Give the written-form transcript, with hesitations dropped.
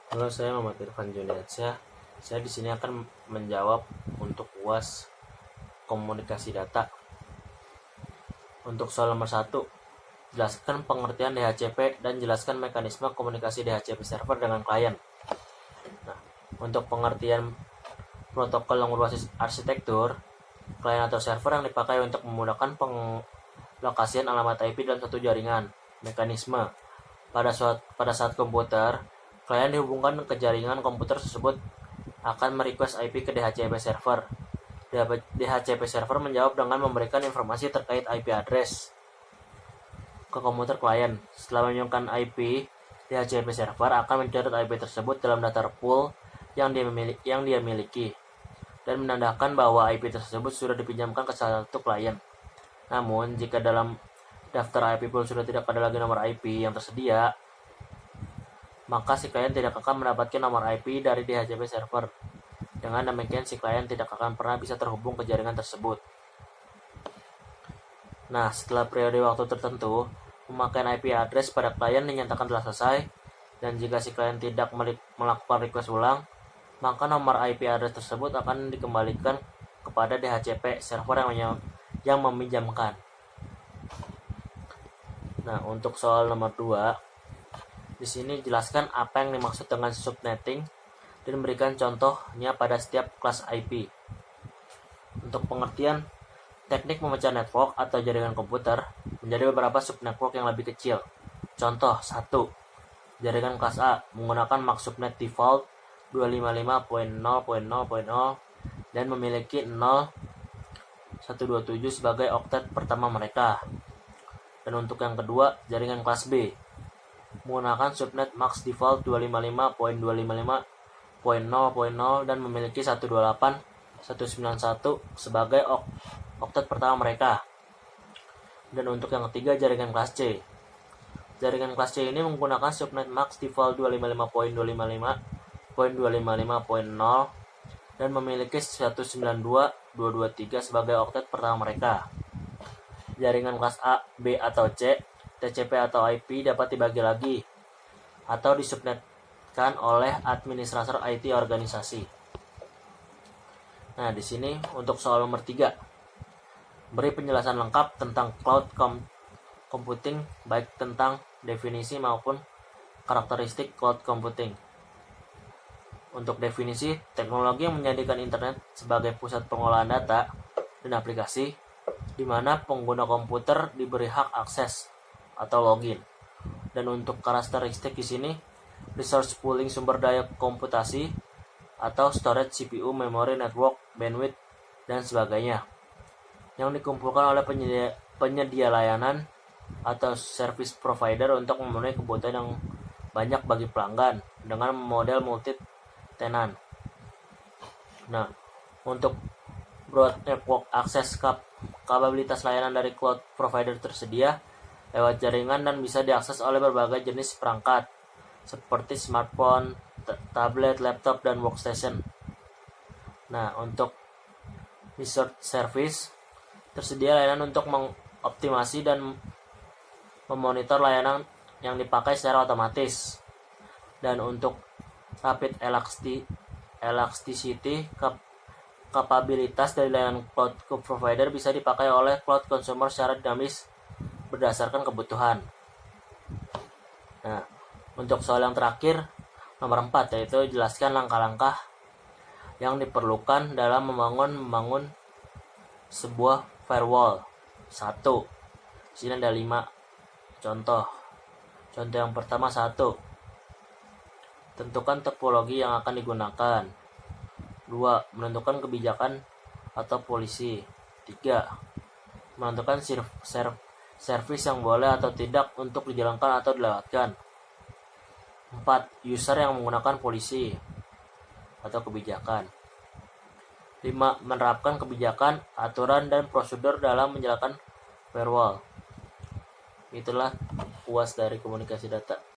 Halo, saya Muhammad Irfan Juniansyah. Saya di sini akan menjawab untuk UAS komunikasi data. Untuk soal nomor 1, jelaskan pengertian DHCP dan jelaskan mekanisme komunikasi DHCP server dengan klien. Nah, untuk pengertian protokol yang berbasis arsitektur, klien atau server yang dipakai untuk memudahkan penglokasian alamat IP dalam satu jaringan. Mekanisme pada saat komputer klien dihubungkan ke jaringan komputer tersebut akan merequest IP ke DHCP server. DHCP server menjawab dengan memberikan informasi terkait IP address ke komputer klien. Setelah menyumbangkan IP, DHCP server akan mencatat IP tersebut dalam daftar pool yang dia miliki dan menandakan bahwa IP tersebut sudah dipinjamkan ke salah satu klien. Namun, jika dalam daftar IP pool sudah tidak ada lagi nomor IP yang tersedia, maka si klien tidak akan mendapatkan nomor IP dari DHCP server. Dengan demikian, si klien tidak akan pernah bisa terhubung ke jaringan tersebut. Nah, setelah periode waktu tertentu, pemakaian IP address pada klien dinyatakan telah selesai, dan jika si klien tidak melakukan request ulang, maka nomor IP address tersebut akan dikembalikan kepada DHCP server yang meminjamkan. Nah, untuk soal nomor 2, di sini jelaskan apa yang dimaksud dengan subnetting dan berikan contohnya pada setiap kelas IP. Untuk pengertian, teknik memecah network atau jaringan komputer menjadi beberapa subnetwork yang lebih kecil. Contoh 1. Jaringan kelas A menggunakan MAC subnet default 255.0.0.0 dan memiliki 0127 sebagai oktet pertama mereka. Dan untuk yang kedua, jaringan kelas B menggunakan subnet max default 255.255.0.0 dan memiliki 128.191 sebagai oktet pertama mereka. Dan untuk yang ketiga, jaringan kelas C. Jaringan kelas C ini menggunakan subnet max default 255.255.255.0 dan memiliki 192.223 sebagai oktet pertama mereka. Jaringan kelas A, B, atau C, TCP atau IP dapat dibagi lagi atau disubnetkan oleh administrator IT organisasi. Nah, di sini untuk soal nomor 3, beri penjelasan lengkap tentang cloud computing, baik tentang definisi maupun karakteristik cloud computing. Untuk definisi, teknologi yang menjadikan internet sebagai pusat pengolahan data dan aplikasi, di mana pengguna komputer diberi hak akses atau login. Dan untuk karakteristik di sini, resource pooling sumber daya komputasi atau storage CPU, memory, network, bandwidth, dan sebagainya yang dikumpulkan oleh penyedia layanan atau service provider untuk memenuhi kebutuhan yang banyak bagi pelanggan dengan model multi tenant. Nah, untuk broad network access kapabilitas layanan dari cloud provider tersedia lewat jaringan dan bisa diakses oleh berbagai jenis perangkat seperti smartphone, tablet, laptop, dan workstation. Nah, untuk resource service tersedia layanan untuk mengoptimasi dan memonitor layanan yang dipakai secara otomatis. Dan untuk rapid elasticity kapabilitas dari layanan cloud provider bisa dipakai oleh cloud consumer secara dinamis berdasarkan kebutuhan. Nah, untuk soal yang terakhir, nomor 4, yaitu jelaskan langkah-langkah yang diperlukan dalam membangun sebuah firewall. 1. Di sini ada 5 contoh. Contoh yang pertama, 1. Tentukan topologi yang akan digunakan. 2. Menentukan kebijakan atau polisi. 3. Menentukan service yang boleh atau tidak untuk dijalankan atau dilewatkan. 4. User yang menggunakan polisi atau kebijakan. 5. Menerapkan kebijakan, aturan, dan prosedur dalam menjalankan firewall. Itulah UAS dari komunikasi data.